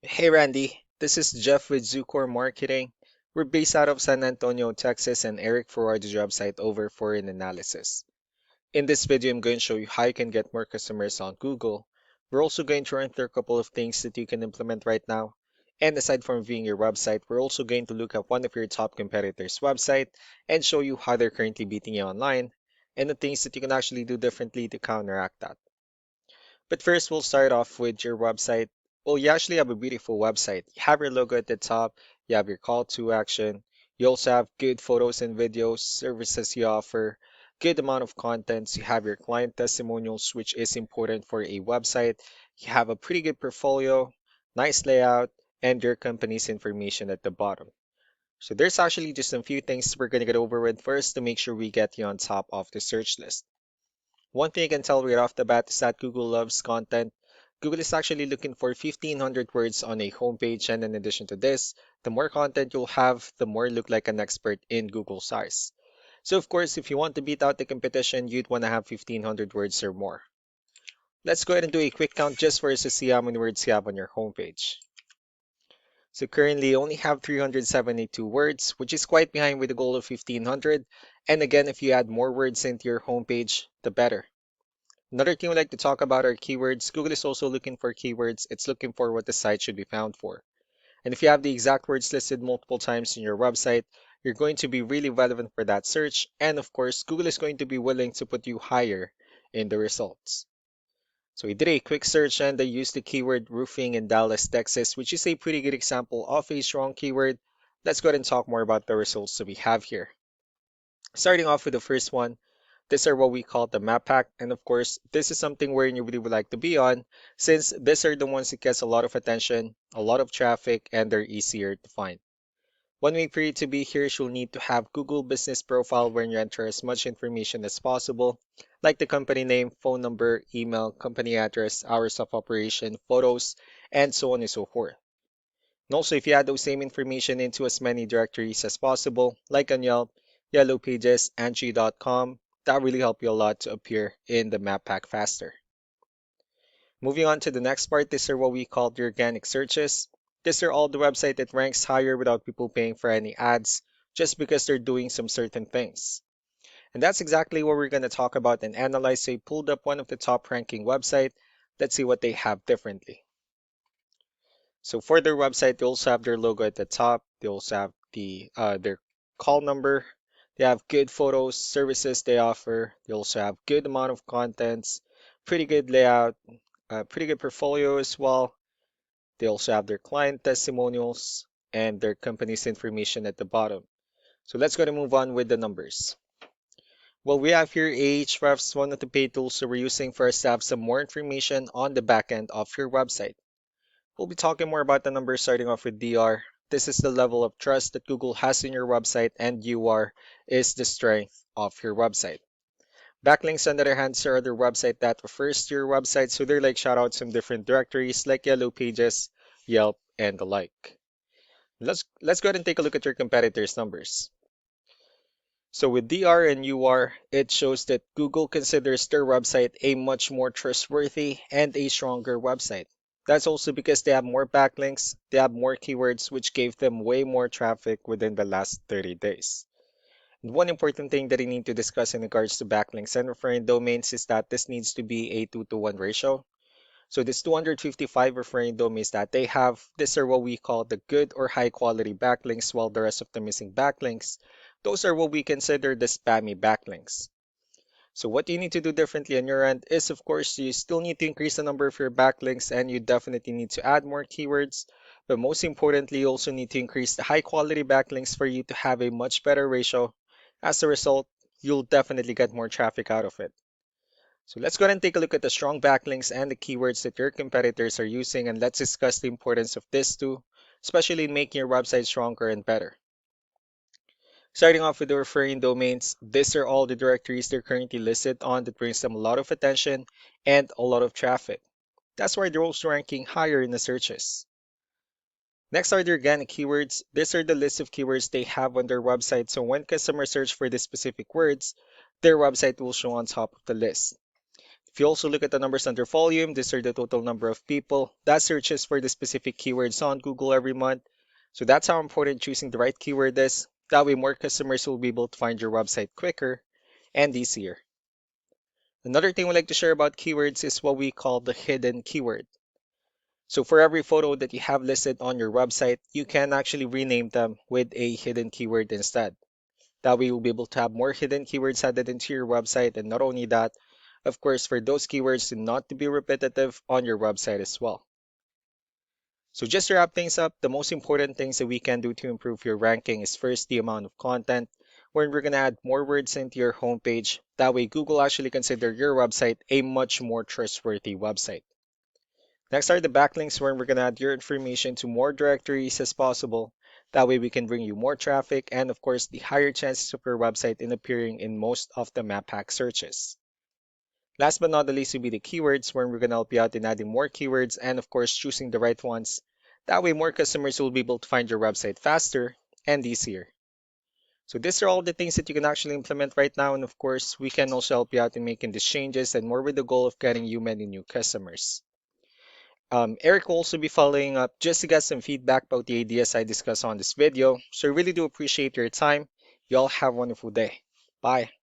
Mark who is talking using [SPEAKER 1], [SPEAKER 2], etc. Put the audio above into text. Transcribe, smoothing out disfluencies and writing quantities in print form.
[SPEAKER 1] Hey Randy, this is Jeff with Zucor Marketing. We're based out of San Antonio, Texas, and Eric forwarded the job site over for an analysis. In this video, I'm going to show you how you can get more customers on Google. We're also going to run through a couple of things that you can implement right now. And aside from viewing your website, we're also going to look at one of your top competitors' website and show you how they're currently beating you online and the things that you can actually do differently to counteract that. But first, we'll start off with your website. Well, you actually have a beautiful website. You have your logo at the top, you have your call to action, you also have good photos and videos, services you offer, good amount of contents, you have your client testimonials, which is important for a website. You have a pretty good portfolio, nice layout, and your company's information at the bottom. So there's actually just a few things we're going to get over with first to make sure we get you on top of the search list. One thing I can tell right off the bat is that Google loves content. Google is actually looking for 1,500 words on a homepage, and in addition to this, the more content you'll have, the more you look like an expert in Google's eyes. So, of course, if you want to beat out the competition, you'd want to have 1,500 words or more. Let's go ahead and do a quick count just for us to see how many words you have on your homepage. So, currently, you only have 372 words, which is quite behind with the goal of 1,500. And again, if you add more words into your homepage, the better. Another thing we like to talk about are keywords. Google is also looking for keywords. It's looking for what the site should be found for. And if you have the exact words listed multiple times in your website, you're going to be really relevant for that search. And of course, Google is going to be willing to put you higher in the results. So we did a quick search and I used the keyword roofing in Dallas, Texas, which is a pretty good example of a strong keyword. Let's go ahead and talk more about the results that we have here. Starting off with the first one, these are what we call the map pack. And of course, this is something where you really would like to be on since these are the ones that gets a lot of attention, a lot of traffic, and they're easier to find. One way for you to be here is you'll need to have Google Business Profile where you enter as much information as possible, like the company name, phone number, email, company address, hours of operation, photos, and so on and so forth. And also, if you add those same information into as many directories as possible, like on Yelp, Yellow Pages, Angie.com, that really help you a lot to appear in the map pack faster. Moving on to the next part, these are what we call the organic searches. These are all the website that ranks higher without people paying for any ads, just because they're doing some certain things. And that's exactly what we're going to talk about and analyze. So I pulled up one of the top ranking website. Let's see what they have differently. So for their website, they also have their logo at the top. They also have their call number. They have good photos, services they offer. They also have good amount of contents, pretty good layout, pretty good portfolio as well. They also have their client testimonials and their company's information at the bottom. So let's go to move on with the numbers. Well, we have here Ahrefs, one of the paid tools that we're using for us to have some more information on the back end of your website. We'll be talking more about the numbers starting off with DR. This is the level of trust that Google has in your website, and UR is the strength of your website. Backlinks, on the other hand, are other website that refers to your website, so they're like shoutouts from different directories like Yellow Pages, Yelp, and the like. Let's go ahead and take a look at your competitors' numbers. So with DR and UR, it shows that Google considers their website a much more trustworthy and a stronger website. That's also because they have more backlinks, they have more keywords, which gave them way more traffic within the last 30 days. And one important thing that I need to discuss in regards to backlinks and referring domains is that this needs to be a 2-to-1 ratio. So this 255 referring domains that they have, these are what we call the good or high quality backlinks, while the rest of the missing backlinks, those are what we consider the spammy backlinks. So what you need to do differently on your end is, of course, you still need to increase the number of your backlinks and you definitely need to add more keywords. But most importantly, you also need to increase the high quality backlinks for you to have a much better ratio. As a result, you'll definitely get more traffic out of it. So let's go ahead and take a look at the strong backlinks and the keywords that your competitors are using, and let's discuss the importance of this too, especially in making your website stronger and better. Starting off with the referring domains, these are all the directories they're currently listed on that brings them a lot of attention and a lot of traffic. That's why they're also ranking higher in the searches. Next are the organic keywords. These are the list of keywords they have on their website, so when customers search for the specific words, their website will show on top of the list. If you also look at the numbers under volume, these are the total number of people that searches for the specific keywords on Google every month. So that's how important choosing the right keyword is. That way more customers will be able to find your website quicker and easier. Another thing we like to share about keywords is what we call the hidden keyword. So for every photo that you have listed on your website, you can actually rename them with a hidden keyword instead. That way you'll be able to have more hidden keywords added into your website. And not only that, of course, for those keywords to not to be repetitive on your website as well. So just to wrap things up, the most important things that we can do to improve your ranking is first the amount of content, where we're going to add more words into your homepage. That way Google actually consider your website a much more trustworthy website. Next are the backlinks, where we're going to add your information to more directories as possible. That way we can bring you more traffic and of course the higher chances of your website in appearing in most of the map hack searches. Last but not the least will be the keywords, where we're going to help you out in adding more keywords and of course choosing the right ones. That way more customers will be able to find your website faster and easier. So these are all the things that you can actually implement right now, and of course we can also help you out in making these changes and more with the goal of getting you many new customers. Eric will also be following up just to get some feedback about the ideas I discussed on this video. So I really do appreciate your time. Y'all have a wonderful day. Bye.